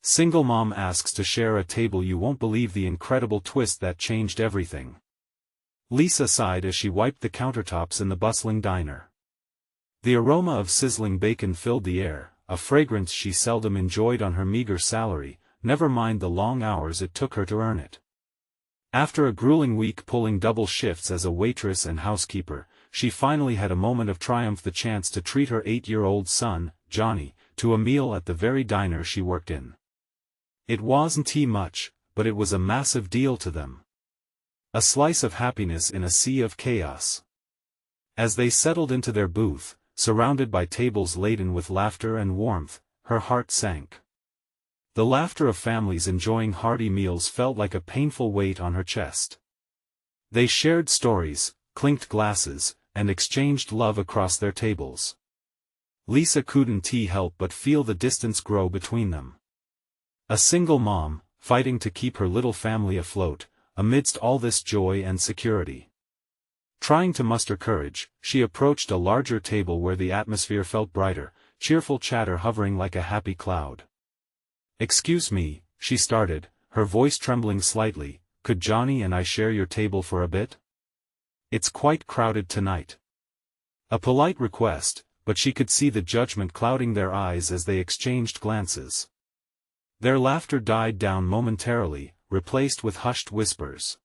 Single mom asks to share a table. You won't believe the incredible twist that changed everything. Lisa sighed as she wiped the countertops in the bustling diner. The aroma of sizzling bacon filled the air, a fragrance she seldom enjoyed on her meager salary, never mind the long hours it took her to earn it. After a grueling week pulling double shifts as a waitress and housekeeper, she finally had a moment of triumph, the chance to treat her 8-year-old son, Johnny, to a meal at the very diner she worked in. It wasn't much, but it was a massive deal to them. A slice of happiness in a sea of chaos. As they settled into their booth, surrounded by tables laden with laughter and warmth, her heart sank. The laughter of families enjoying hearty meals felt like a painful weight on her chest. They shared stories, clinked glasses, and exchanged love across their tables. Lisa couldn't help but feel the distance grow between them. A single mom, fighting to keep her little family afloat, amidst all this joy and security. Trying to muster courage, she approached a larger table where the atmosphere felt brighter, cheerful chatter hovering like a happy cloud. "Excuse me," she started, her voice trembling slightly, "could Johnny and I share your table for a bit? It's quite crowded tonight." A polite request, but she could see the judgment clouding their eyes as they exchanged glances. Their laughter died down momentarily, replaced with hushed whispers.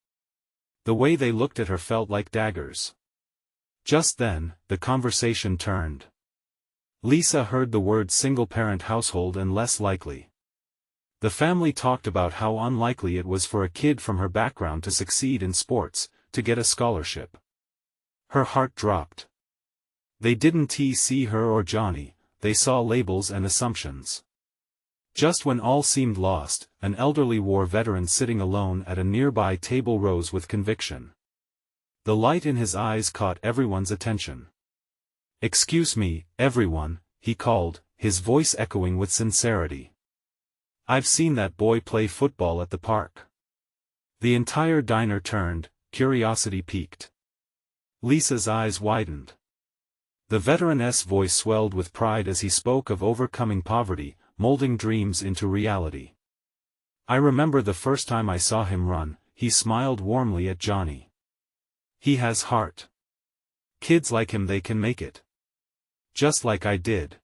The way they looked at her felt like daggers. Just then, the conversation turned. Lisa heard the word single-parent household and less likely. The family talked about how unlikely it was for a kid from her background to succeed in sports, to get a scholarship. Her heart dropped. They didn't see her or Johnny, they saw labels and assumptions. Just when all seemed lost, an elderly war veteran sitting alone at a nearby table rose with conviction. The light in his eyes caught everyone's attention. "Excuse me, everyone," he called, his voice echoing with sincerity. "I've seen that boy play football at the park." The entire diner turned, curiosity piqued. Lisa's eyes widened. The veteran's voice swelled with pride as he spoke of overcoming poverty, molding dreams into reality. "I remember the first time I saw him run," he smiled warmly at Johnny. "He has heart. Kids like him, they can make it. Just like I did."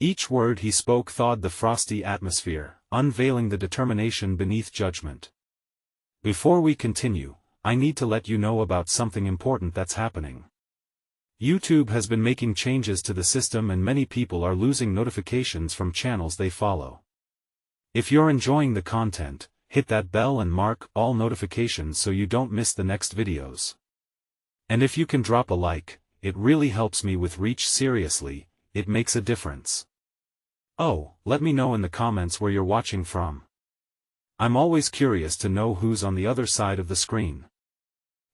Each word he spoke thawed the frosty atmosphere, unveiling the determination beneath judgment. "Before we continue, I need to let you know about something important that's happening. YouTube has been making changes to the system and many people are losing notifications from channels they follow. If you're enjoying the content, hit that bell and mark all notifications so you don't miss the next videos. And if you can drop a like, it really helps me with reach. Seriously, it makes a difference. Oh, let me know in the comments where you're watching from. I'm always curious to know who's on the other side of the screen.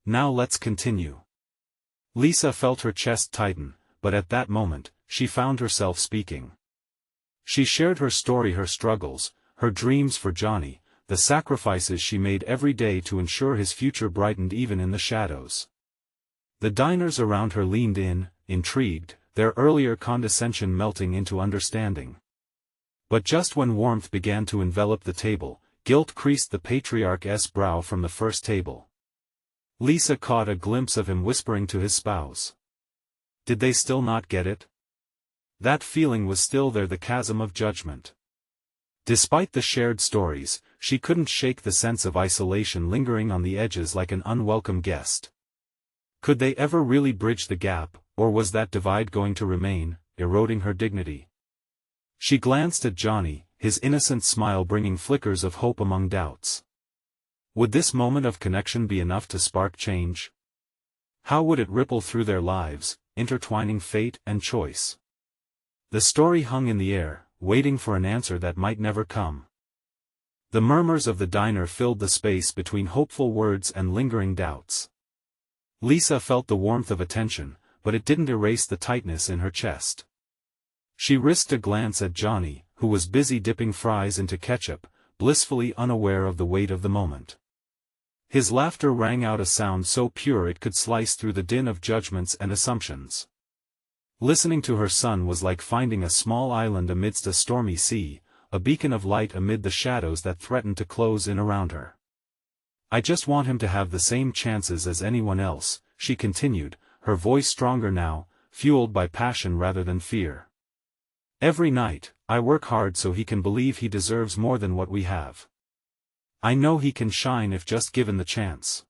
Now let's continue." Lisa felt her chest tighten, but at that moment, she found herself speaking. She shared her story, her struggles, her dreams for Johnny, the sacrifices she made every day to ensure his future brightened even in the shadows. The diners around her leaned in, intrigued, their earlier condescension melting into understanding. But just when warmth began to envelop the table, guilt creased the patriarch's brow from the first table. Lisa caught a glimpse of him whispering to his spouse. Did they still not get it? That feeling was still there, the chasm of judgment. Despite the shared stories, she couldn't shake the sense of isolation lingering on the edges like an unwelcome guest. Could they ever really bridge the gap, or was that divide going to remain, eroding her dignity? She glanced at Johnny, his innocent smile bringing flickers of hope among doubts. Would this moment of connection be enough to spark change? How would it ripple through their lives, intertwining fate and choice? The story hung in the air, waiting for an answer that might never come. The murmurs of the diner filled the space between hopeful words and lingering doubts. Lisa felt the warmth of attention, but it didn't erase the tightness in her chest. She risked a glance at Johnny, who was busy dipping fries into ketchup, blissfully unaware of the weight of the moment. His laughter rang out a sound so pure it could slice through the din of judgments and assumptions. Listening to her son was like finding a small island amidst a stormy sea, a beacon of light amid the shadows that threatened to close in around her. I just want him to have the same chances as anyone else, she continued, her voice stronger now, fueled by passion rather than fear. Every night, I work hard so he can believe he deserves more than what we have. I know he can shine if just given the chance.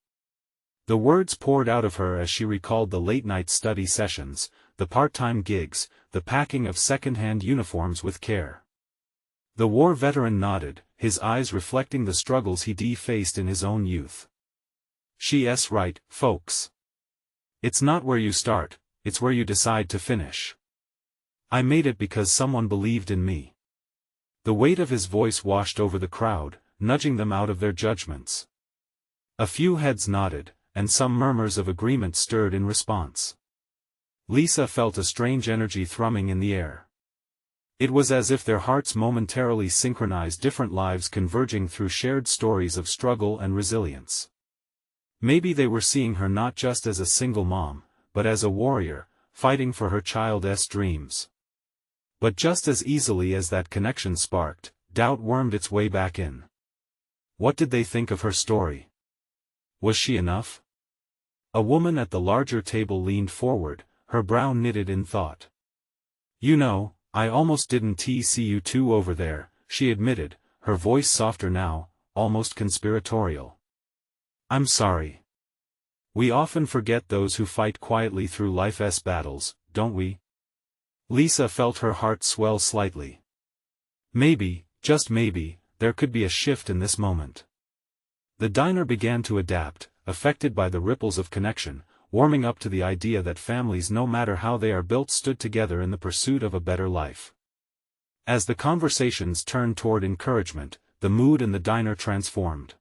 The words poured out of her as she recalled the late-night study sessions, the part-time gigs, the packing of second-hand uniforms with care. The war veteran nodded, his eyes reflecting the struggles he'd faced in his own youth. She's right, folks. It's not where you start, it's where you decide to finish. I made it because someone believed in me. The weight of his voice washed over the crowd, nudging them out of their judgments. A few heads nodded, and some murmurs of agreement stirred in response. Lisa felt a strange energy thrumming in the air. It was as if their hearts momentarily synchronized, different lives converging through shared stories of struggle and resilience. Maybe they were seeing her not just as a single mom, but as a warrior, fighting for her child's dreams. But just as easily as that connection sparked, doubt wormed its way back in. What did they think of her story? Was she enough? A woman at the larger table leaned forward, her brow knitted in thought. You know, I almost didn't see you two over there, she admitted, her voice softer now, almost conspiratorial. I'm sorry. We often forget those who fight quietly through life's battles, don't we? Lisa felt her heart swell slightly. Maybe, just maybe, there could be a shift in this moment. The diner began to adapt, affected by the ripples of connection, warming up to the idea that families, no matter how they are built, stood together in the pursuit of a better life. As the conversations turned toward encouragement, the mood in the diner transformed.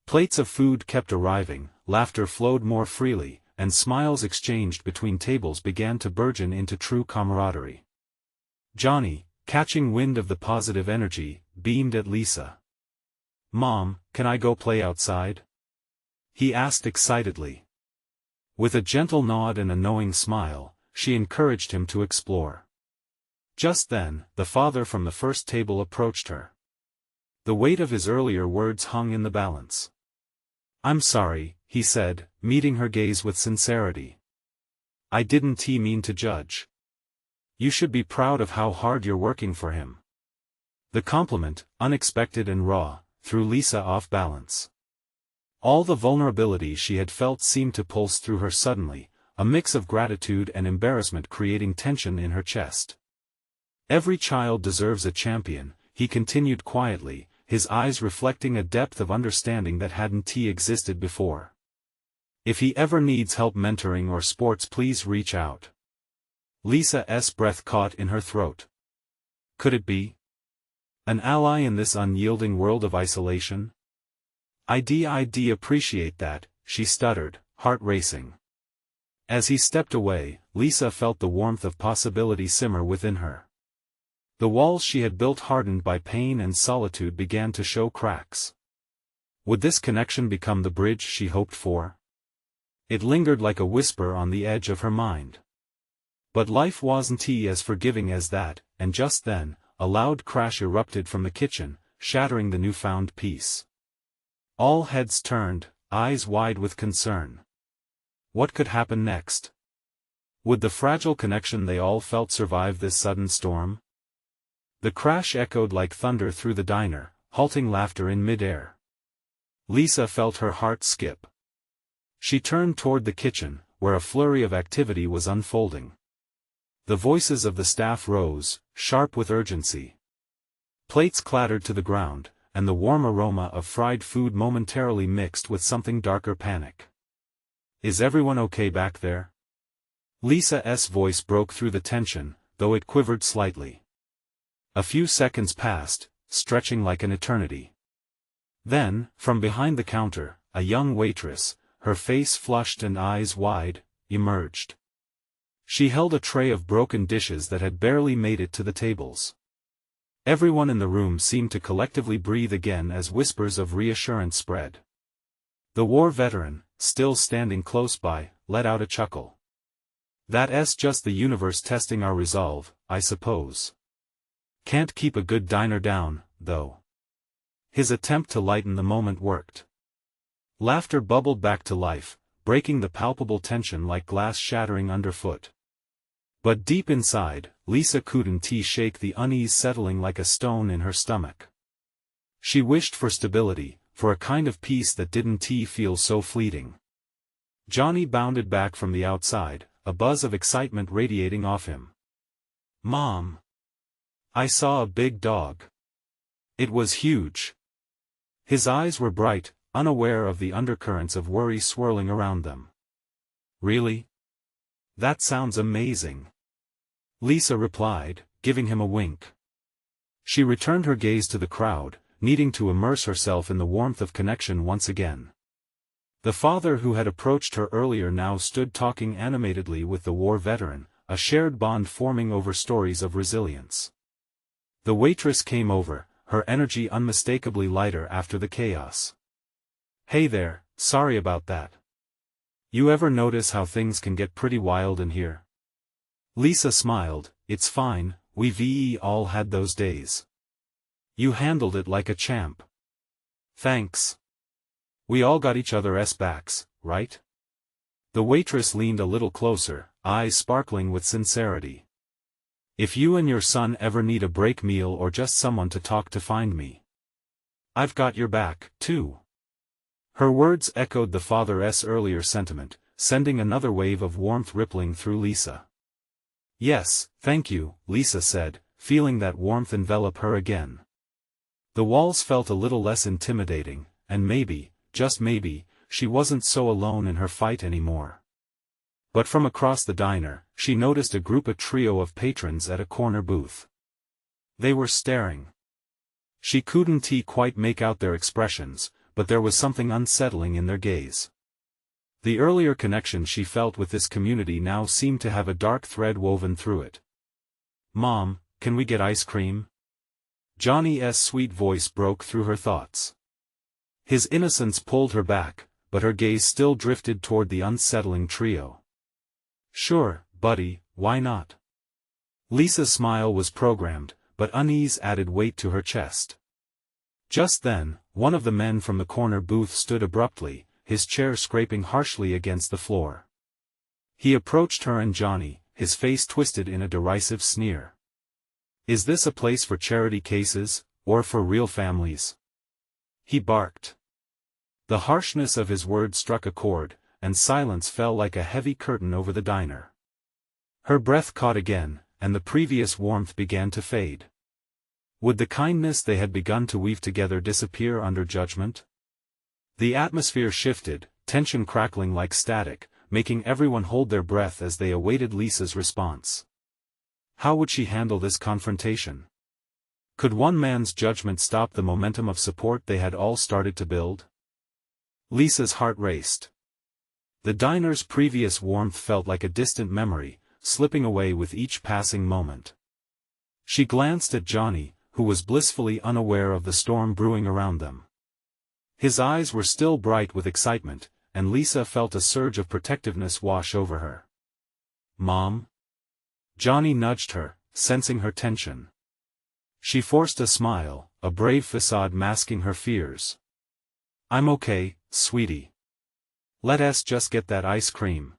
Plates of food kept arriving, laughter flowed more freely, and smiles exchanged between tables began to burgeon into true camaraderie. Johnny, catching wind of the positive energy, beamed at Lisa. Mom, can I go play outside? He asked excitedly. With a gentle nod and a knowing smile, she encouraged him to explore. Just then, the father from the first table approached her. The weight of his earlier words hung in the balance. I'm sorry, he said, meeting her gaze with sincerity. I didn't mean to judge. You should be proud of how hard you're working for him. The compliment, unexpected and raw, threw Lisa off balance. All the vulnerability she had felt seemed to pulse through her suddenly, a mix of gratitude and embarrassment creating tension in her chest. Every child deserves a champion, he continued quietly, his eyes reflecting a depth of understanding that hadn't existed before. If he ever needs help mentoring or sports, please reach out. Lisa's breath caught in her throat. Could it be? An ally in this unyielding world of isolation? I'd appreciate that, she stuttered, heart racing. As he stepped away, Lisa felt the warmth of possibility simmer within her. The walls she had built, hardened by pain and solitude, began to show cracks. Would this connection become the bridge she hoped for? It lingered like a whisper on the edge of her mind. But life wasn't as forgiving as that, and just then, a loud crash erupted from the kitchen, shattering the newfound peace. All heads turned, eyes wide with concern. What could happen next? Would the fragile connection they all felt survive this sudden storm? The crash echoed like thunder through the diner, halting laughter in midair. Lisa felt her heart skip. She turned toward the kitchen, where a flurry of activity was unfolding. The voices of the staff rose, sharp with urgency. Plates clattered to the ground, and the warm aroma of fried food momentarily mixed with something darker: panic. Is everyone okay back there? Lisa's voice broke through the tension, though it quivered slightly. A few seconds passed, stretching like an eternity. Then, from behind the counter, a young waitress, her face flushed and eyes wide, emerged. She held a tray of broken dishes that had barely made it to the tables. Everyone in the room seemed to collectively breathe again as whispers of reassurance spread. The war veteran, still standing close by, let out a chuckle. That's just the universe testing our resolve, I suppose. Can't keep a good diner down, though. His attempt to lighten the moment worked. Laughter bubbled back to life, breaking the palpable tension like glass shattering underfoot. But deep inside, Lisa couldn't shake the unease settling like a stone in her stomach. She wished for stability, for a kind of peace that didn't feel so fleeting. Johnny bounded back from the outside, a buzz of excitement radiating off him. "Mom! I saw a big dog. It was huge." His eyes were bright, unaware of the undercurrents of worry swirling around them. "Really? That sounds amazing," Lisa replied, giving him a wink. She returned her gaze to the crowd, needing to immerse herself in the warmth of connection once again. The father who had approached her earlier now stood talking animatedly with the war veteran, a shared bond forming over stories of resilience. The waitress came over, her energy unmistakably lighter after the chaos. "Hey there, sorry about that. You ever notice how things can get pretty wild in here?" Lisa smiled. "It's fine, we've all had those days. You handled it like a champ." "Thanks. We all got each other's backs, right?" The waitress leaned a little closer, eyes sparkling with sincerity. "If you and your son ever need a break meal or just someone to talk to, find me. I've got your back, too." Her words echoed the father's earlier sentiment, sending another wave of warmth rippling through Lisa. "Yes, thank you," Lisa said, feeling that warmth envelop her again. The walls felt a little less intimidating, and maybe, just maybe, she wasn't so alone in her fight anymore. But from across the diner, she noticed a trio of patrons at a corner booth. They were staring. She couldn't quite make out their expressions, but there was something unsettling in their gaze. The earlier connection she felt with this community now seemed to have a dark thread woven through it. "Mom, can we get ice cream?" Johnny's sweet voice broke through her thoughts. His innocence pulled her back, but her gaze still drifted toward the unsettling trio. "Sure, buddy, why not?" Lisa's smile was programmed, but unease added weight to her chest. Just then, one of the men from the corner booth stood abruptly, his chair scraping harshly against the floor. He approached her and Johnny, his face twisted in a derisive sneer. "Is this a place for charity cases, or for real families?" he barked. The harshness of his words struck a chord, and silence fell like a heavy curtain over the diner. Her breath caught again, and the previous warmth began to fade. Would the kindness they had begun to weave together disappear under judgment? The atmosphere shifted, tension crackling like static, making everyone hold their breath as they awaited Lisa's response. How would she handle this confrontation? Could one man's judgment stop the momentum of support they had all started to build? Lisa's heart raced. The diner's previous warmth felt like a distant memory, slipping away with each passing moment. She glanced at Johnny, who was blissfully unaware of the storm brewing around them. His eyes were still bright with excitement, and Lisa felt a surge of protectiveness wash over her. "Mom?" Johnny nudged her, sensing her tension. She forced a smile, a brave facade masking her fears. "I'm okay, sweetie. Let's just get that ice cream."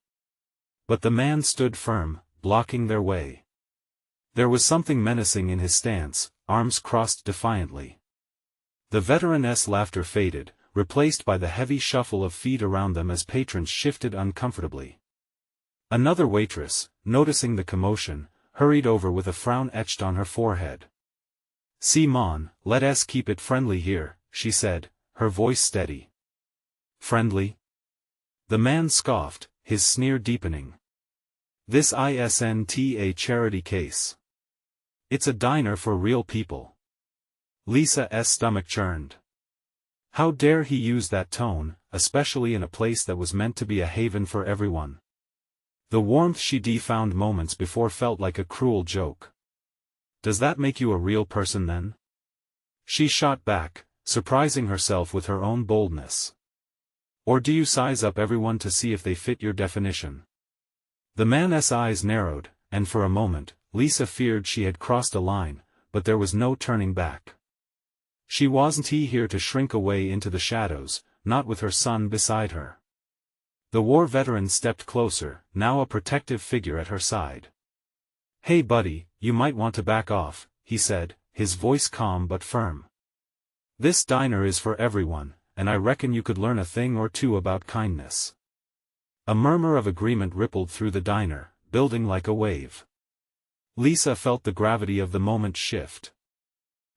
But the man stood firm, blocking their way. There was something menacing in his stance, arms crossed defiantly. The veteran's laughter faded, replaced by the heavy shuffle of feet around them as patrons shifted uncomfortably. Another waitress, noticing the commotion, hurried over with a frown etched on her forehead. "See, Mon, let's keep it friendly here," she said, her voice steady. "Friendly?" The man scoffed, his sneer deepening. "This isn't a charity case. It's a diner for real people." Lisa's stomach churned. How dare he use that tone, especially in a place that was meant to be a haven for everyone? The warmth she found moments before felt like a cruel joke. "Does that make you a real person then?" She shot back, surprising herself with her own boldness. "Or do you size up everyone to see if they fit your definition?" The man's eyes narrowed, and for a moment, Lisa feared she had crossed a line, but there was no turning back. She wasn't here to shrink away into the shadows, not with her son beside her. The war veteran stepped closer, now a protective figure at her side. "Hey buddy, you might want to back off," he said, his voice calm but firm. "This diner is for everyone, and I reckon you could learn a thing or two about kindness." A murmur of agreement rippled through the diner, building like a wave. Lisa felt the gravity of the moment shift.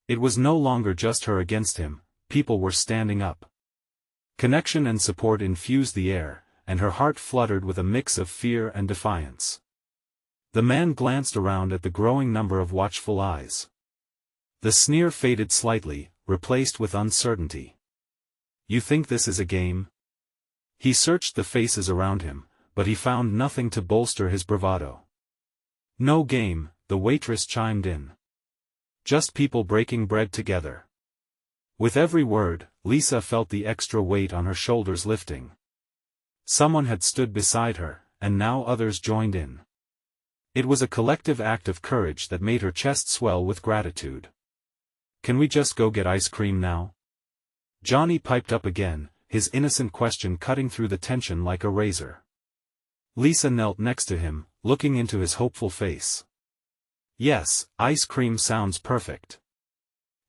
It was no longer just her against him, people were standing up. Connection and support infused the air, and her heart fluttered with a mix of fear and defiance. The man glanced around at the growing number of watchful eyes. The sneer faded slightly, replaced with uncertainty. "You think this is a game?" He searched the faces around him, but he found nothing to bolster his bravado. "No game," the waitress chimed in. "Just people breaking bread together." With every word, Lisa felt the extra weight on her shoulders lifting. Someone had stood beside her, and now others joined in. It was a collective act of courage that made her chest swell with gratitude. "Can we just go get ice cream now?" Johnny piped up again, his innocent question cutting through the tension like a razor. Lisa knelt next to him, looking into his hopeful face. "Yes, ice cream sounds perfect."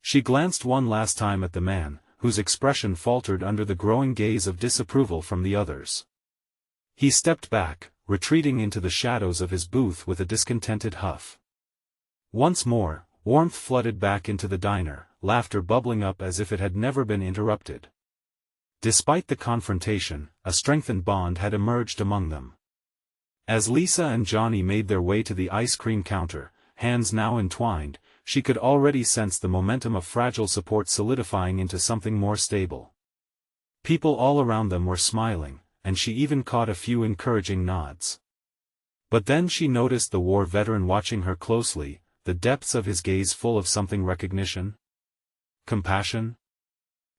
She glanced one last time at the man, whose expression faltered under the growing gaze of disapproval from the others. He stepped back, retreating into the shadows of his booth with a discontented huff. Once more, warmth flooded back into the diner, laughter bubbling up as if it had never been interrupted. Despite the confrontation, a strengthened bond had emerged among them. As Lisa and Johnny made their way to the ice cream counter, hands now entwined, she could already sense the momentum of fragile support solidifying into something more stable. People all around them were smiling, and she even caught a few encouraging nods. But then she noticed the war veteran watching her closely, the depths of his gaze full of something recognition? Compassion?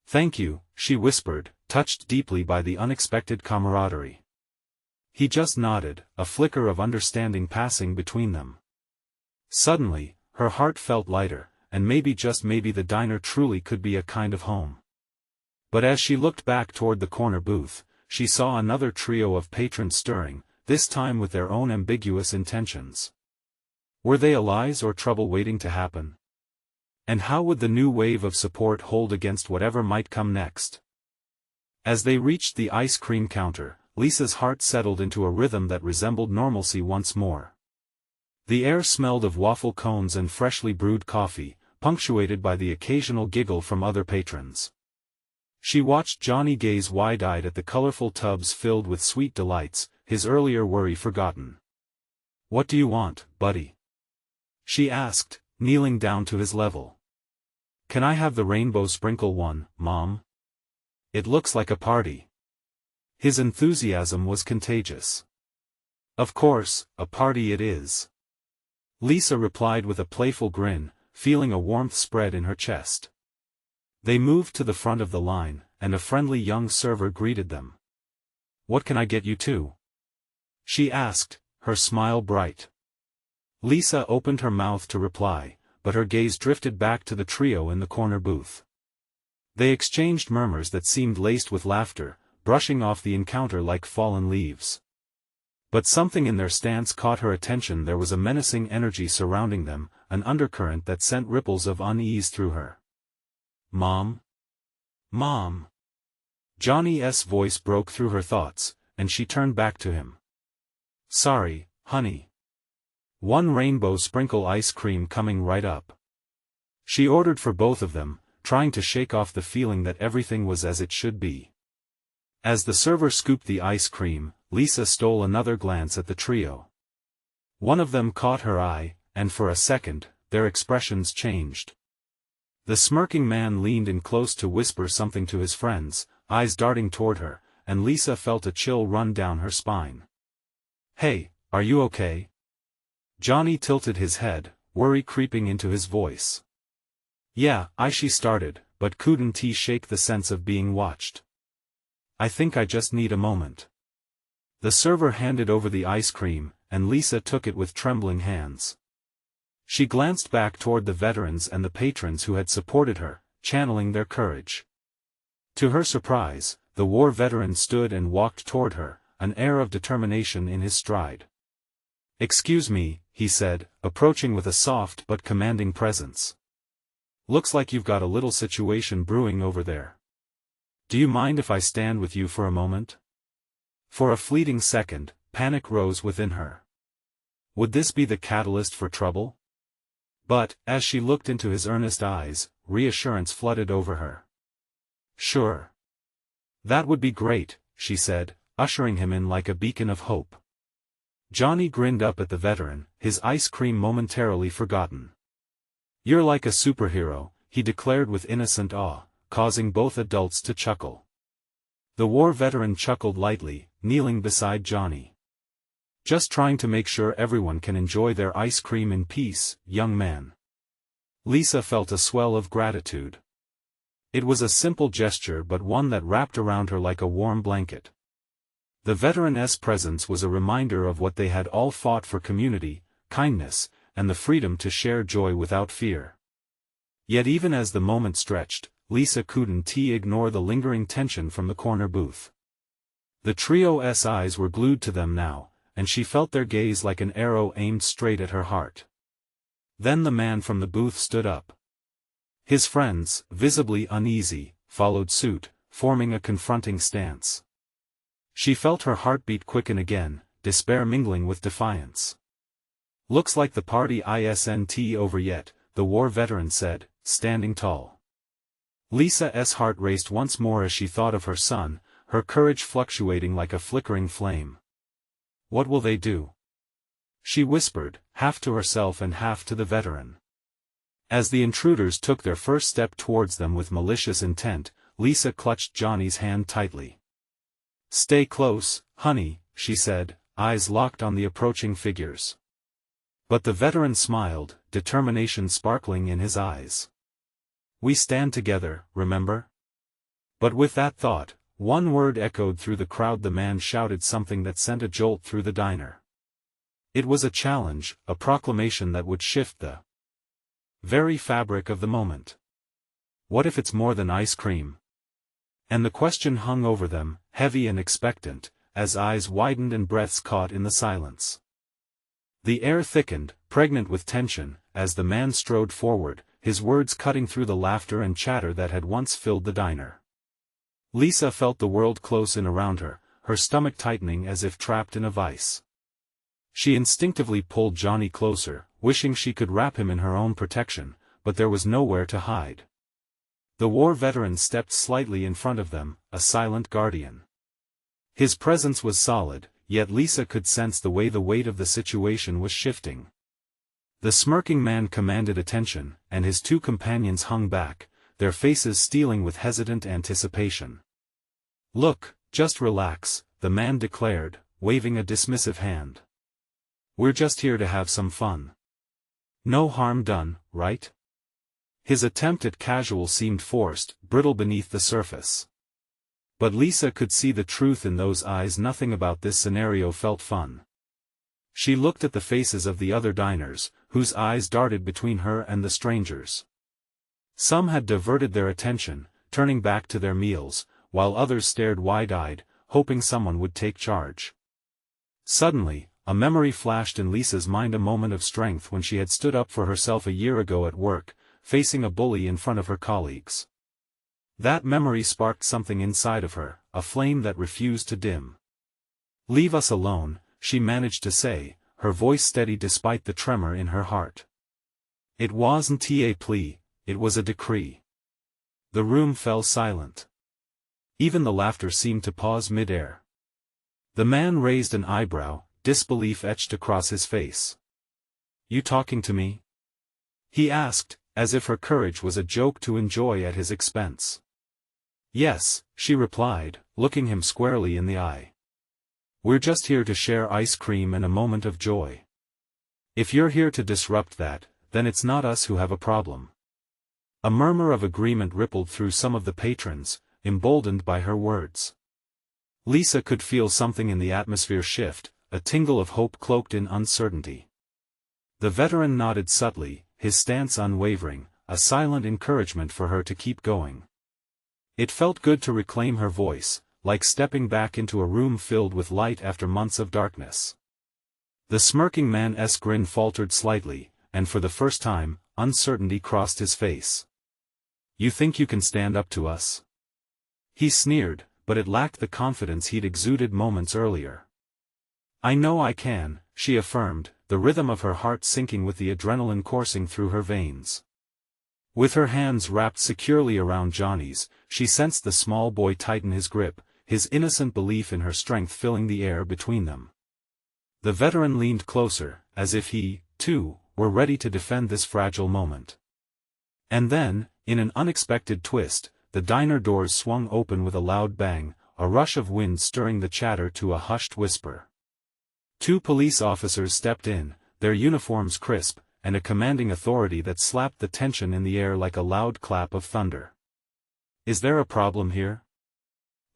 "Thank you," she whispered, touched deeply by the unexpected camaraderie. He just nodded, a flicker of understanding passing between them. Suddenly, her heart felt lighter, and maybe just maybe the diner truly could be a kind of home. But as she looked back toward the corner booth, she saw another trio of patrons stirring, this time with their own ambiguous intentions. Were they allies or trouble waiting to happen? And how would the new wave of support hold against whatever might come next? As they reached the ice cream counter, Lisa's heart settled into a rhythm that resembled normalcy once more. The air smelled of waffle cones and freshly brewed coffee, punctuated by the occasional giggle from other patrons. She watched Johnny gaze wide-eyed at the colorful tubs filled with sweet delights, his earlier worry forgotten. "What do you want, buddy?" she asked, kneeling down to his level. "Can I have the rainbow sprinkle one, Mom? It looks like a party." His enthusiasm was contagious. "Of course, a party it is," Lisa replied with a playful grin, feeling a warmth spread in her chest. They moved to the front of the line, and a friendly young server greeted them. "What can I get you too?" she asked, her smile bright. Lisa opened her mouth to reply, but her gaze drifted back to the trio in the corner booth. They exchanged murmurs that seemed laced with laughter, brushing off the encounter like fallen leaves. But something in their stance caught her attention. There was a menacing energy surrounding them, an undercurrent that sent ripples of unease through her. "Mom? Mom?" Johnny's voice broke through her thoughts, and she turned back to him. "Sorry, honey. One rainbow sprinkle ice cream coming right up." She ordered for both of them, trying to shake off the feeling that everything was as it should be. As the server scooped the ice cream, Lisa stole another glance at the trio. One of them caught her eye, and for a second, their expressions changed. The smirking man leaned in close to whisper something to his friends, eyes darting toward her, and Lisa felt a chill run down her spine. "Hey, are you okay?" Johnny tilted his head, worry creeping into his voice. "Yeah, she started, but couldn't shake the sense of being watched. I think I just need a moment." The server handed over the ice cream, and Lisa took it with trembling hands. She glanced back toward the veterans and the patrons who had supported her, channeling their courage. To her surprise, the war veteran stood and walked toward her, an air of determination in his stride. "Excuse me," he said, approaching with a soft but commanding presence. "Looks like you've got a little situation brewing over there. Do you mind if I stand with you for a moment?" For a fleeting second, panic rose within her. Would this be the catalyst for trouble? But, as she looked into his earnest eyes, reassurance flooded over her. "Sure. That would be great," she said, ushering him in like a beacon of hope. Johnny grinned up at the veteran, his ice cream momentarily forgotten. "You're like a superhero," he declared with innocent awe, causing both adults to chuckle. The war veteran chuckled lightly, kneeling beside Johnny. "Just trying to make sure everyone can enjoy their ice cream in peace, young man." Lisa felt a swell of gratitude. It was a simple gesture but one that wrapped around her like a warm blanket. The veteran's presence was a reminder of what they had all fought for: community, kindness, and the freedom to share joy without fear. Yet even as the moment stretched, Lisa couldn't ignore the lingering tension from the corner booth. The trio's eyes were glued to them now, and she felt their gaze like an arrow aimed straight at her heart. Then the man from the booth stood up. His friends, visibly uneasy, followed suit, forming a confronting stance. She felt her heartbeat quicken again, despair mingling with defiance. "Looks like the party isn't over yet," the war veteran said, standing tall. Lisa's heart raced once more as she thought of her son, her courage fluctuating like a flickering flame. "What will they do?" she whispered, half to herself and half to the veteran. As the intruders took their first step towards them with malicious intent, Lisa clutched Johnny's hand tightly. "Stay close, honey," she said, eyes locked on the approaching figures. But the veteran smiled, determination sparkling in his eyes. "We stand together, remember?" But with that thought, one word echoed through the crowd. The man shouted something that sent a jolt through the diner. It was a challenge, a proclamation that would shift the very fabric of the moment. What if it's more than ice cream? And the question hung over them, heavy and expectant, as eyes widened and breaths caught in the silence. The air thickened, pregnant with tension, as the man strode forward, his words cutting through the laughter and chatter that had once filled the diner. Lisa felt the world close in around her, her stomach tightening as if trapped in a vice. She instinctively pulled Johnny closer, wishing she could wrap him in her own protection, but there was nowhere to hide. The war veteran stepped slightly in front of them, a silent guardian. His presence was solid, yet Lisa could sense the way the weight of the situation was shifting. The smirking man commanded attention, and his two companions hung back, their faces steeling with hesitant anticipation. "Look, just relax," the man declared, waving a dismissive hand. "We're just here to have some fun. No harm done, right?" His attempt at casual seemed forced, brittle beneath the surface. But Lisa could see the truth in those eyes. Nothing about this scenario felt fun. She looked at the faces of the other diners, whose eyes darted between her and the strangers. Some had diverted their attention, turning back to their meals, while others stared wide-eyed, hoping someone would take charge. Suddenly, a memory flashed in Lisa's mind, a moment of strength when she had stood up for herself a year ago at work, facing a bully in front of her colleagues. That memory sparked something inside of her, a flame that refused to dim. "Leave us alone," she managed to say, her voice steady despite the tremor in her heart. It wasn't a plea, it was a decree. The room fell silent. Even the laughter seemed to pause mid-air. The man raised an eyebrow, disbelief etched across his face. "You talking to me?" he asked, as if her courage was a joke to enjoy at his expense. "Yes," she replied, looking him squarely in the eye. "We're just here to share ice cream and a moment of joy. If you're here to disrupt that, then it's not us who have a problem." A murmur of agreement rippled through some of the patrons, emboldened by her words. Lisa could feel something in the atmosphere shift, a tingle of hope cloaked in uncertainty. The veteran nodded subtly, his stance unwavering, a silent encouragement for her to keep going. It felt good to reclaim her voice, like stepping back into a room filled with light after months of darkness. The smirking man's grin faltered slightly, and for the first time, uncertainty crossed his face. "You think you can stand up to us?" He sneered, but it lacked the confidence he'd exuded moments earlier. "I know I can," she affirmed, the rhythm of her heart syncing with the adrenaline coursing through her veins. With her hands wrapped securely around Johnny's, she sensed the small boy tighten his grip, his innocent belief in her strength filling the air between them. The veteran leaned closer, as if he, too, were ready to defend this fragile moment. And then, in an unexpected twist, the diner doors swung open with a loud bang, a rush of wind stirring the chatter to a hushed whisper. 2 police officers stepped in, their uniforms crisp, and a commanding authority that slapped the tension in the air like a loud clap of thunder. "Is there a problem here?"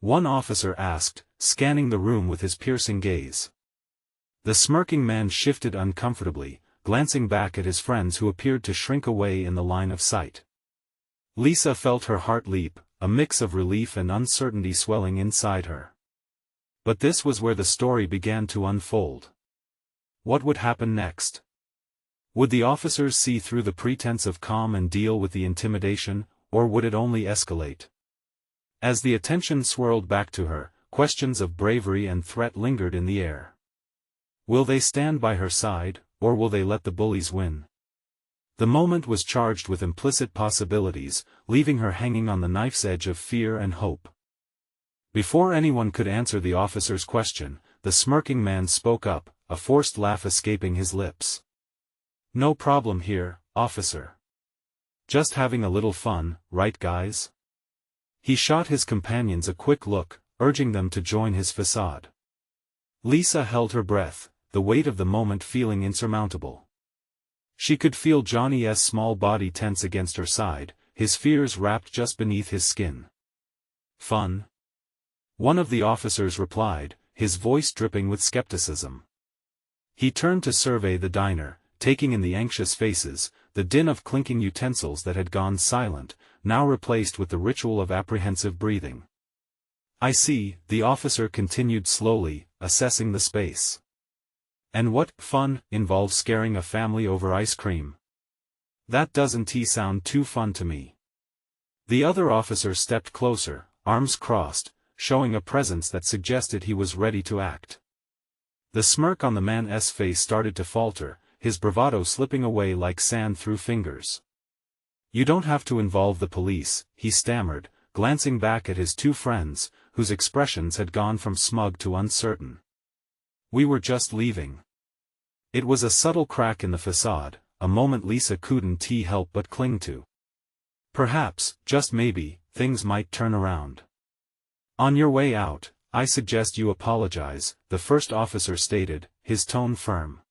one officer asked, scanning the room with his piercing gaze. The smirking man shifted uncomfortably, glancing back at his friends who appeared to shrink away in the line of sight. Lisa felt her heart leap, a mix of relief and uncertainty swelling inside her. But this was where the story began to unfold. What would happen next? Would the officers see through the pretense of calm and deal with the intimidation, or would it only escalate? As the attention swirled back to her, questions of bravery and threat lingered in the air. Will they stand by her side, or will they let the bullies win? The moment was charged with implicit possibilities, leaving her hanging on the knife's edge of fear and hope. Before anyone could answer the officer's question, the smirking man spoke up, a forced laugh escaping his lips. "No problem here, officer. Just having a little fun, right guys?" He shot his companions a quick look, urging them to join his facade. Lisa held her breath, the weight of the moment feeling insurmountable. She could feel Johnny's small body tense against her side, his fears wrapped just beneath his skin. "Fun?" one of the officers replied, his voice dripping with skepticism. He turned to survey the diner, taking in the anxious faces, the din of clinking utensils that had gone silent, now replaced with the ritual of apprehensive breathing. "I see," the officer continued slowly, assessing the space. "And what fun involves scaring a family over ice cream? That doesn't sound too fun to me." The other officer stepped closer, arms crossed, showing a presence that suggested he was ready to act. The smirk on the man's face started to falter, his bravado slipping away like sand through fingers. "You don't have to involve the police," he stammered, glancing back at his 2 friends, whose expressions had gone from smug to uncertain. "We were just leaving." It was a subtle crack in the facade, a moment Lisa couldn't help but cling to. Perhaps, just maybe, things might turn around. "On your way out, I suggest you apologize," the first officer stated, his tone firm.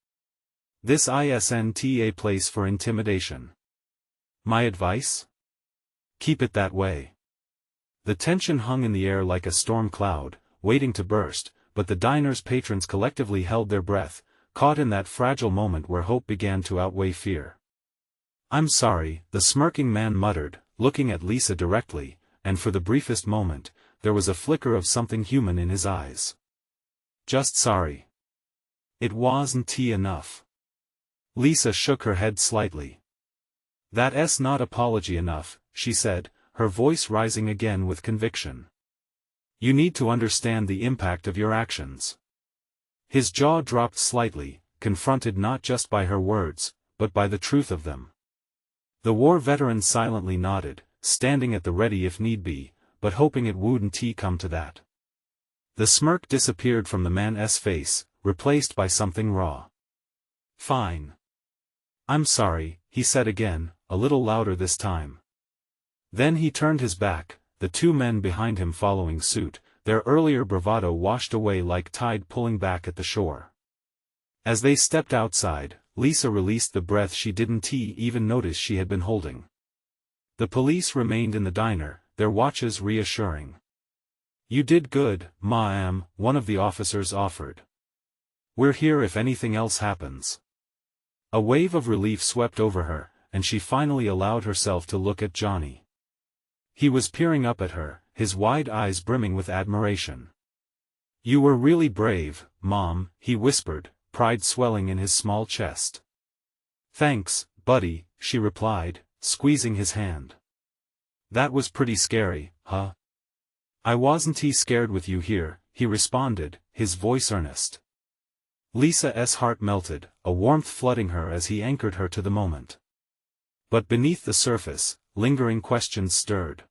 "This isn't a place for intimidation." "My advice? Keep it that way." The tension hung in the air like a storm cloud, waiting to burst, but the diner's patrons collectively held their breath, caught in that fragile moment where hope began to outweigh fear. "I'm sorry," the smirking man muttered, looking at Lisa directly, and for the briefest moment, there was a flicker of something human in his eyes. "Just sorry." It wasn't enough. Lisa shook her head slightly. "That's not apology enough," she said, her voice rising again with conviction. "You need to understand the impact of your actions." His jaw dropped slightly, confronted not just by her words, but by the truth of them. The war veteran silently nodded, standing at the ready if need be, but hoping it wouldn't come to that. The smirk disappeared from the man's face, replaced by something raw. "Fine. I'm sorry," he said again, a little louder this time. Then he turned his back, the 2 men behind him following suit, their earlier bravado washed away like tide pulling back at the shore. As they stepped outside, Lisa released the breath she didn't even notice she had been holding. The police remained in the diner, their watches reassuring. "You did good, ma'am," one of the officers offered. "We're here if anything else happens." A wave of relief swept over her, and she finally allowed herself to look at Johnny. He was peering up at her, his wide eyes brimming with admiration. "You were really brave, Mom," he whispered, pride swelling in his small chest. "Thanks, buddy," she replied, squeezing his hand. "That was pretty scary, huh?" "I wasn't scared with you here," he responded, his voice earnest. Lisa's heart melted, a warmth flooding her as he anchored her to the moment. But beneath the surface, lingering questions stirred.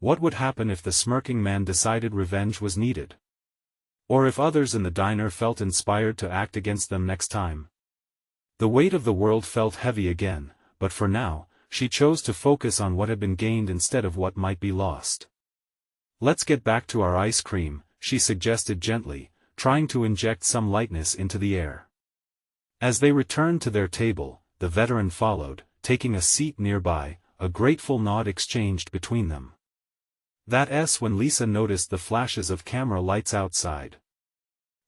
What would happen if the smirking man decided revenge was needed? Or if others in the diner felt inspired to act against them next time? The weight of the world felt heavy again, but for now, she chose to focus on what had been gained instead of what might be lost. "Let's get back to our ice cream," she suggested gently, trying to inject some lightness into the air. As they returned to their table, the veteran followed, taking a seat nearby, a grateful nod exchanged between them. That's when Lisa noticed the flashes of camera lights outside.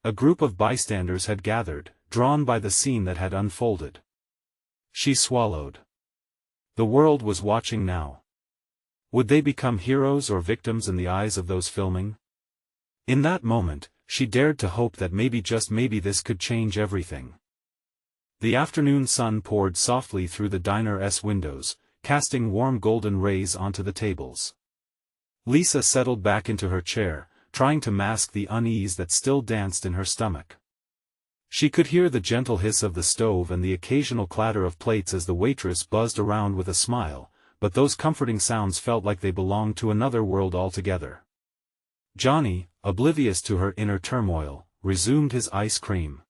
A group of bystanders had gathered, drawn by the scene that had unfolded. She swallowed. The world was watching now. Would they become heroes or victims in the eyes of those filming? In that moment, she dared to hope that maybe just maybe this could change everything. The afternoon sun poured softly through the diner's windows, casting warm golden rays onto the tables. Lisa settled back into her chair, trying to mask the unease that still danced in her stomach. She could hear the gentle hiss of the stove and the occasional clatter of plates as the waitress buzzed around with a smile, but those comforting sounds felt like they belonged to another world altogether. Johnny, oblivious to her inner turmoil, resumed his ice cream.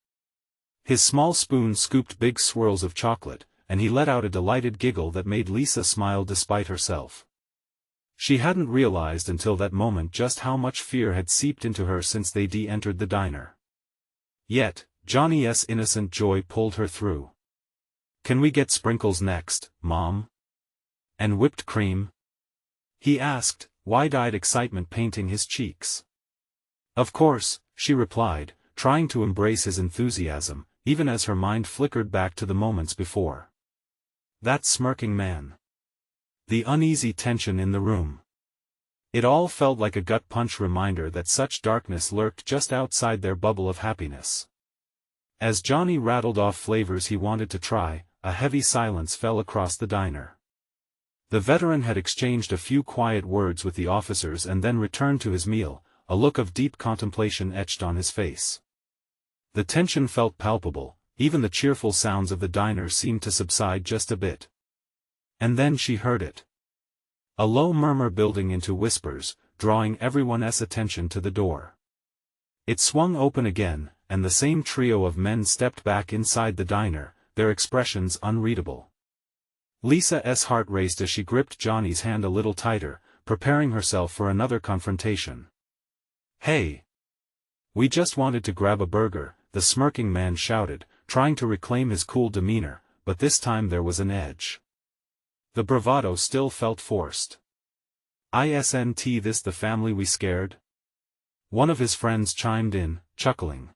His small spoon scooped big swirls of chocolate, and he let out a delighted giggle that made Lisa smile despite herself. She hadn't realized until that moment just how much fear had seeped into her since they entered the diner. Yet, Johnny's innocent joy pulled her through. "Can we get sprinkles next, Mom? And whipped cream?" he asked, wide-eyed excitement painting his cheeks. "Of course," she replied, trying to embrace his enthusiasm, even as her mind flickered back to the moments before. That smirking man. The uneasy tension in the room. It all felt like a gut-punch reminder that such darkness lurked just outside their bubble of happiness. As Johnny rattled off flavors he wanted to try, a heavy silence fell across the diner. The veteran had exchanged a few quiet words with the officers and then returned to his meal, a look of deep contemplation etched on his face. The tension felt palpable, even the cheerful sounds of the diner seemed to subside just a bit. And then she heard it. A low murmur building into whispers, drawing everyone's attention to the door. It swung open again, and the same trio of men stepped back inside the diner, their expressions unreadable. Lisa's heart raced as she gripped Johnny's hand a little tighter, preparing herself for another confrontation. "Hey! We just wanted to grab a burger," the smirking man shouted, trying to reclaim his cool demeanor, but this time there was an edge. The bravado still felt forced. "Isn't this the family we scared?" One of his friends chimed in, chuckling.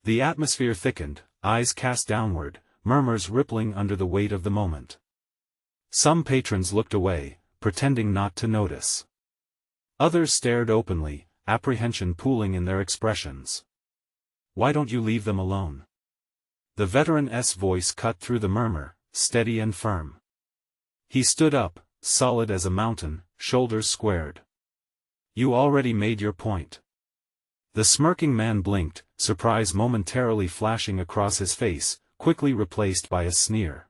The atmosphere thickened, eyes cast downward, murmurs rippling under the weight of the moment. Some patrons looked away, pretending not to notice. Others stared openly, apprehension pooling in their expressions. "Why don't you leave them alone?" The veteran's voice cut through the murmur, steady and firm. He stood up, solid as a mountain, shoulders squared. "You already made your point." The smirking man blinked, surprise momentarily flashing across his face, quickly replaced by a sneer.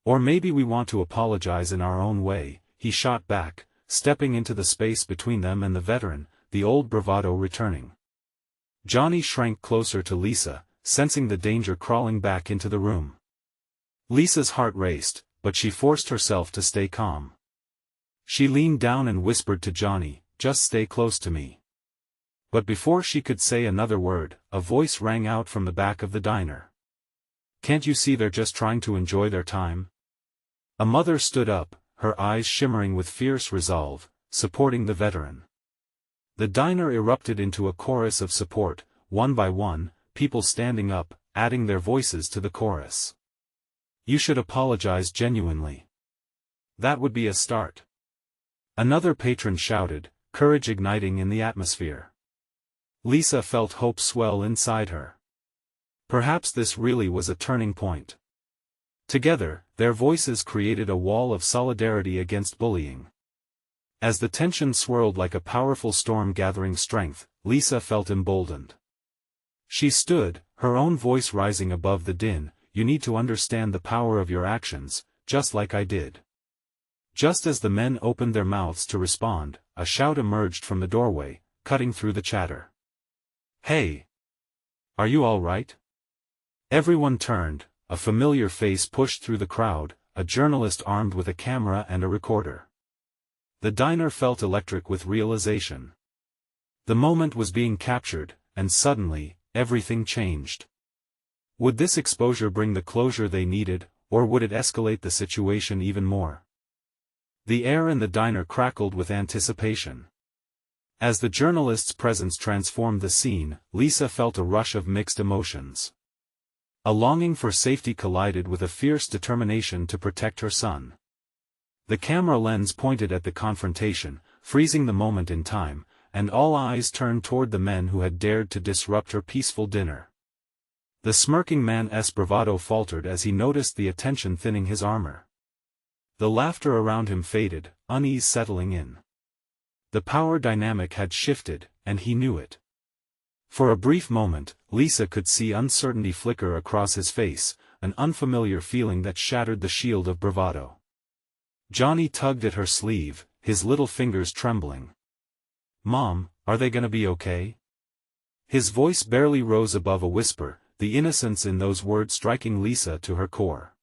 "Or maybe we want to apologize in our own way," he shot back, stepping into the space between them and the veteran, the old bravado returning. Johnny shrank closer to Lisa, sensing the danger crawling back into the room. Lisa's heart raced, but she forced herself to stay calm. She leaned down and whispered to Johnny, "Just stay close to me." But before she could say another word, a voice rang out from the back of the diner. "Can't you see they're just trying to enjoy their time?" A mother stood up, her eyes shimmering with fierce resolve, supporting the veteran. The diner erupted into a chorus of support, one by one, people standing up, adding their voices to the chorus. You should apologize genuinely. That would be a start. Another patron shouted, courage igniting in the atmosphere. Lisa felt hope swell inside her. Perhaps this really was a turning point. Together, their voices created a wall of solidarity against bullying. As the tension swirled like a powerful storm gathering strength, Lisa felt emboldened. She stood, her own voice rising above the din. You need to understand the power of your actions, just like I did. Just as the men opened their mouths to respond, a shout emerged from the doorway, cutting through the chatter. Hey! Are you all right? Everyone turned, a familiar face pushed through the crowd, a journalist armed with a camera and a recorder. The diner felt electric with realization. The moment was being captured, and suddenly, everything changed. Would this exposure bring the closure they needed, or would it escalate the situation even more? The air in the diner crackled with anticipation. As the journalist's presence transformed the scene, Lisa felt a rush of mixed emotions. A longing for safety collided with a fierce determination to protect her son. The camera lens pointed at the confrontation, freezing the moment in time, and all eyes turned toward the men who had dared to disrupt her peaceful dinner. The smirking man's bravado faltered as he noticed the attention thinning his armor. The laughter around him faded, unease settling in. The power dynamic had shifted, and he knew it. For a brief moment, Lisa could see uncertainty flicker across his face, an unfamiliar feeling that shattered the shield of bravado. Johnny tugged at her sleeve, his little fingers trembling. Mom, are they gonna be okay? His voice barely rose above a whisper, the innocence in those words striking Lisa to her core.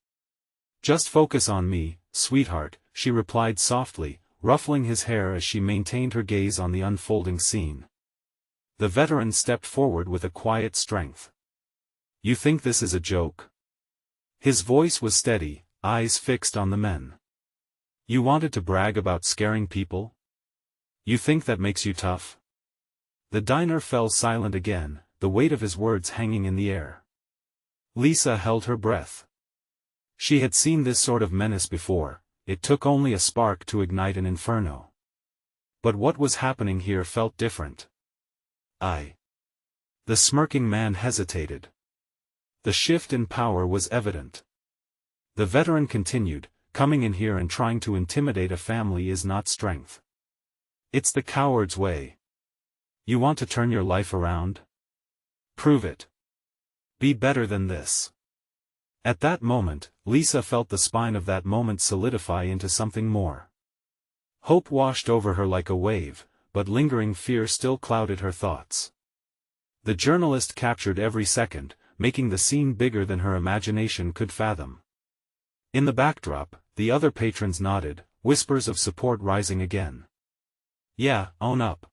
Just focus on me, sweetheart, she replied softly, ruffling his hair as she maintained her gaze on the unfolding scene. The veteran stepped forward with a quiet strength. You think this is a joke? His voice was steady, eyes fixed on the men. You wanted to brag about scaring people? You think that makes you tough? The diner fell silent again, the weight of his words hanging in the air. Lisa held her breath. She had seen this sort of menace before, it took only a spark to ignite an inferno. But what was happening here felt different. The smirking man hesitated. The shift in power was evident. The veteran continued, coming in here and trying to intimidate a family is not strength. It's the coward's way. You want to turn your life around? Prove it. Be better than this. At that moment, Lisa felt the spine of that moment solidify into something more. Hope washed over her like a wave, but lingering fear still clouded her thoughts. The journalist captured every second, making the scene bigger than her imagination could fathom. In the backdrop, the other patrons nodded, whispers of support rising again. Yeah, own up.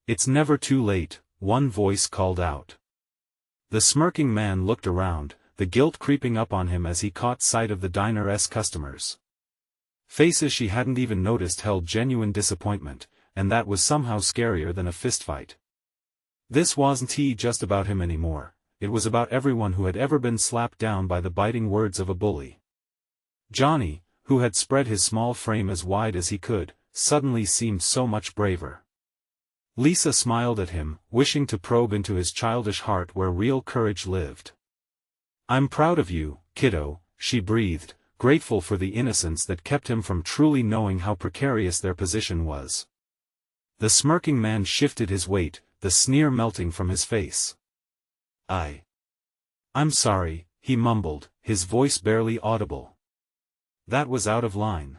It's never too late, one voice called out. The smirking man looked around, the guilt creeping up on him as he caught sight of the diner's customers. Faces she hadn't even noticed held genuine disappointment, and that was somehow scarier than a fistfight. This wasn't just about him anymore, it was about everyone who had ever been slapped down by the biting words of a bully. Johnny, who had spread his small frame as wide as he could, suddenly seemed so much braver. Lisa smiled at him, wishing to probe into his childish heart where real courage lived. I'm proud of you, kiddo, she breathed, grateful for the innocence that kept him from truly knowing how precarious their position was. The smirking man shifted his weight, the sneer melting from his face. I'm sorry, he mumbled, his voice barely audible. That was out of line.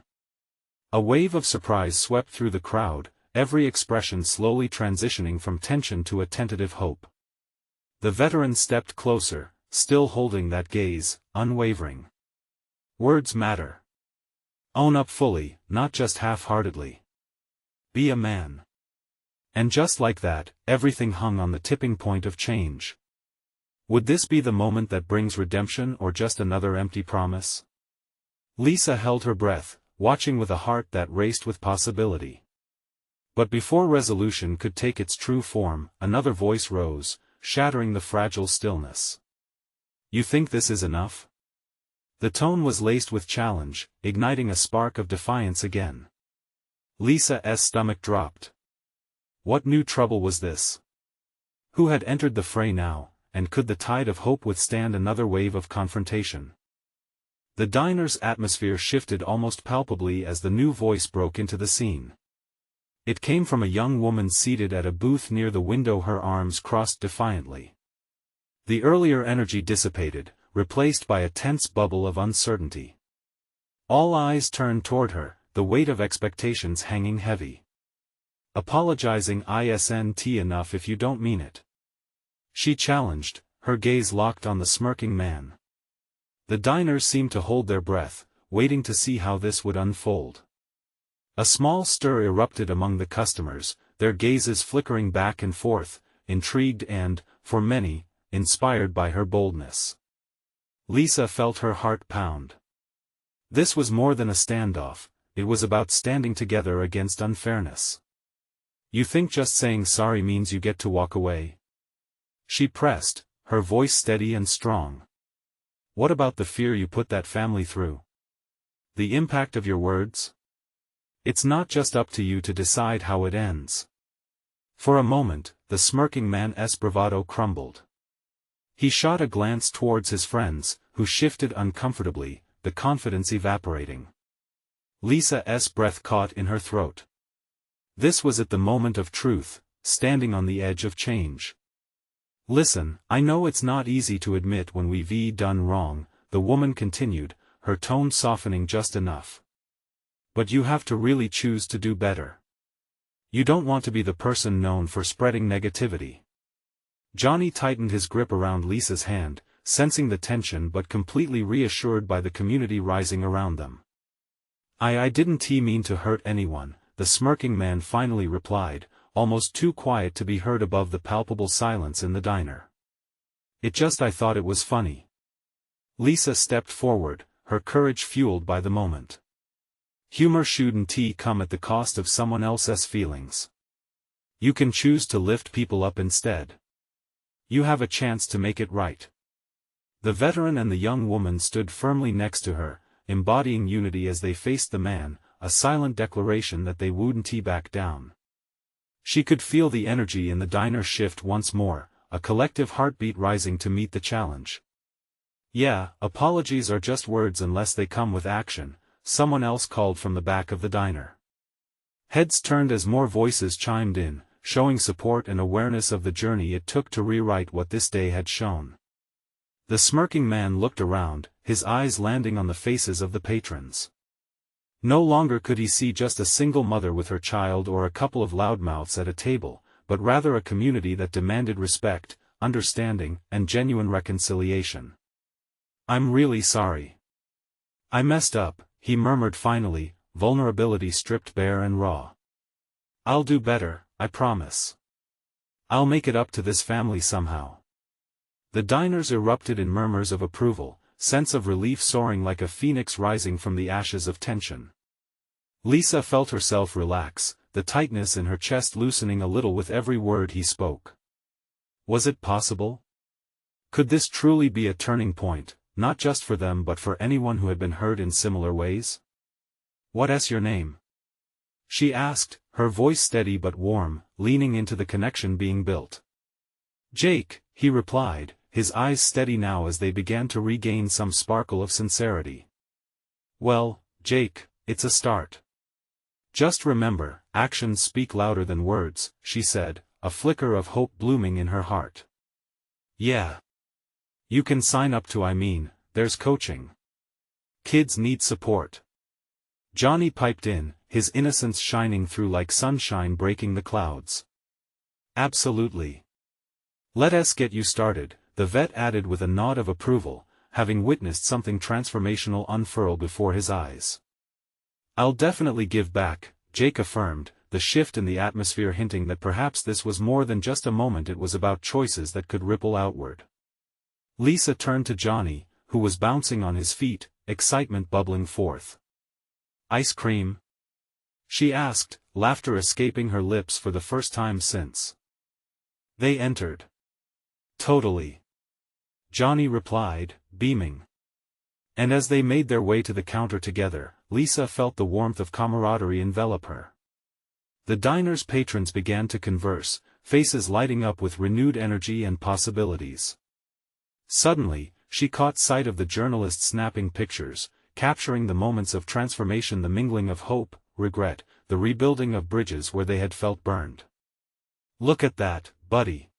A wave of surprise swept through the crowd, every expression slowly transitioning from tension to a tentative hope. The veteran stepped closer, still holding that gaze, unwavering. Words matter. Own up fully, not just half-heartedly. Be a man. And just like that, everything hung on the tipping point of change. Would this be the moment that brings redemption or just another empty promise? Lisa held her breath, watching with a heart that raced with possibility. But before resolution could take its true form, another voice rose, shattering the fragile stillness. You think this is enough? The tone was laced with challenge, igniting a spark of defiance again. Lisa's stomach dropped. What new trouble was this? Who had entered the fray now, and could the tide of hope withstand another wave of confrontation? The diner's atmosphere shifted almost palpably as the new voice broke into the scene. It came from a young woman seated at a booth near the window, her arms crossed defiantly. The earlier energy dissipated, replaced by a tense bubble of uncertainty. All eyes turned toward her, the weight of expectations hanging heavy. Apologizing isn't enough if you don't mean it. She challenged, her gaze locked on the smirking man. The diners seemed to hold their breath, waiting to see how this would unfold. A small stir erupted among the customers, their gazes flickering back and forth, intrigued and, for many, inspired by her boldness. Lisa felt her heart pound. This was more than a standoff, it was about standing together against unfairness. You think just saying sorry means you get to walk away? She pressed, her voice steady and strong. What about the fear you put that family through? The impact of your words? It's not just up to you to decide how it ends. For a moment, the smirking man's bravado crumbled. He shot a glance towards his friends, who shifted uncomfortably, the confidence evaporating. Lisa's breath caught in her throat. This was at the moment of truth, standing on the edge of change. Listen, I know it's not easy to admit when we've done wrong, the woman continued, her tone softening just enough. But you have to really choose to do better. You don't want to be the person known for spreading negativity. Johnny tightened his grip around Lisa's hand, sensing the tension but completely reassured by the community rising around them. I didn't mean to hurt anyone, the smirking man finally replied, almost too quiet to be heard above the palpable silence in the diner. I thought it was funny. Lisa stepped forward, her courage fueled by the moment. Humor shouldn't come at the cost of someone else's feelings. You can choose to lift people up instead. You have a chance to make it right. The veteran and the young woman stood firmly next to her, embodying unity as they faced the man, a silent declaration that they wouldn't back down. She could feel the energy in the diner shift once more, a collective heartbeat rising to meet the challenge. Yeah, apologies are just words unless they come with action, someone else called from the back of the diner. Heads turned as more voices chimed in, showing support and awareness of the journey it took to rewrite what this day had shown. The smirking man looked around, his eyes landing on the faces of the patrons. No longer could he see just a single mother with her child or a couple of loudmouths at a table, but rather a community that demanded respect, understanding, and genuine reconciliation. I'm really sorry. I messed up, he murmured finally, vulnerability stripped bare and raw. I'll do better, I promise. I'll make it up to this family somehow. The diners erupted in murmurs of approval, sense of relief soaring like a phoenix rising from the ashes of tension. Lisa felt herself relax, the tightness in her chest loosening a little with every word he spoke. Was it possible? Could this truly be a turning point, not just for them but for anyone who had been hurt in similar ways? What's your name? She asked, her voice steady but warm, leaning into the connection being built. Jake, he replied, his eyes steady now as they began to regain some sparkle of sincerity. Well, Jake, it's a start. Just remember, actions speak louder than words, she said, a flicker of hope blooming in her heart. Yeah. You can sign up to there's coaching. Kids need support. Johnny piped in, his innocence shining through like sunshine breaking the clouds. Absolutely. Let us get you started, the vet added with a nod of approval, having witnessed something transformational unfurl before his eyes. I'll definitely give back, Jake affirmed, the shift in the atmosphere hinting that perhaps this was more than just a moment, it was about choices that could ripple outward. Lisa turned to Johnny, who was bouncing on his feet, excitement bubbling forth. Ice cream? She asked, laughter escaping her lips for the first time since they entered. Totally. Johnny replied, beaming. And as they made their way to the counter together, Lisa felt the warmth of camaraderie envelop her. The diner's patrons began to converse, faces lighting up with renewed energy and possibilities. Suddenly, she caught sight of the journalist snapping pictures, capturing the moments of transformation, the mingling of hope, regret, the rebuilding of bridges where they had felt burned. "Look at that, buddy.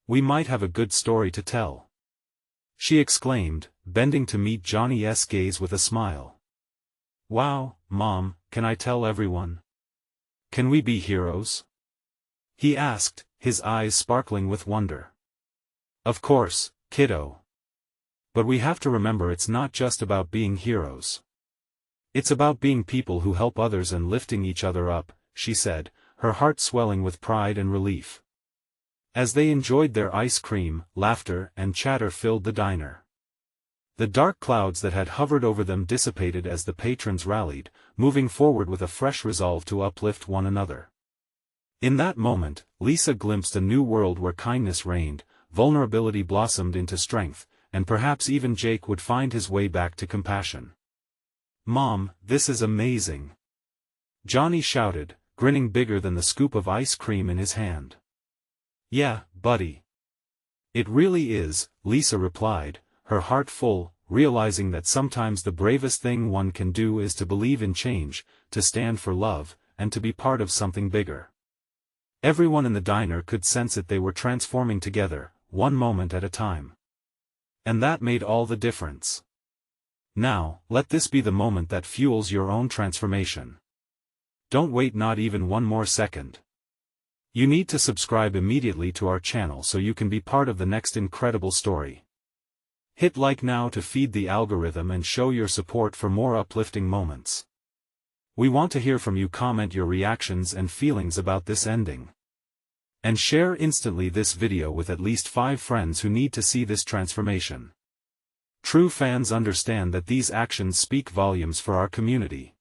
We might have a good story to tell," she exclaimed, bending to meet Johnny's gaze with a smile. "Wow, Mom, can I tell everyone? Can we be heroes?" he asked, his eyes sparkling with wonder. "Of course, kiddo. But we have to remember it's not just about being heroes. It's about being people who help others and lifting each other up," she said, her heart swelling with pride and relief. As they enjoyed their ice cream, laughter and chatter filled the diner. The dark clouds that had hovered over them dissipated as the patrons rallied, moving forward with a fresh resolve to uplift one another. In that moment, Lisa glimpsed a new world where kindness reigned, vulnerability blossomed into strength, and perhaps even Jake would find his way back to compassion. "Mom, this is amazing!" Johnny shouted, grinning bigger than the scoop of ice cream in his hand. "Yeah, buddy. It really is," Lisa replied, her heart full, realizing that sometimes the bravest thing one can do is to believe in change, to stand for love, and to be part of something bigger. Everyone in the diner could sense it. They were transforming together, one moment at a time. And that made all the difference. Now, let this be the moment that fuels your own transformation. Don't wait not even one more second. You need to subscribe immediately to our channel so you can be part of the next incredible story. Hit like now to feed the algorithm and show your support for more uplifting moments. We want to hear from you. Comment your reactions and feelings about this ending. And share instantly this video with at least 5 friends who need to see this transformation. True fans understand that these actions speak volumes for our community.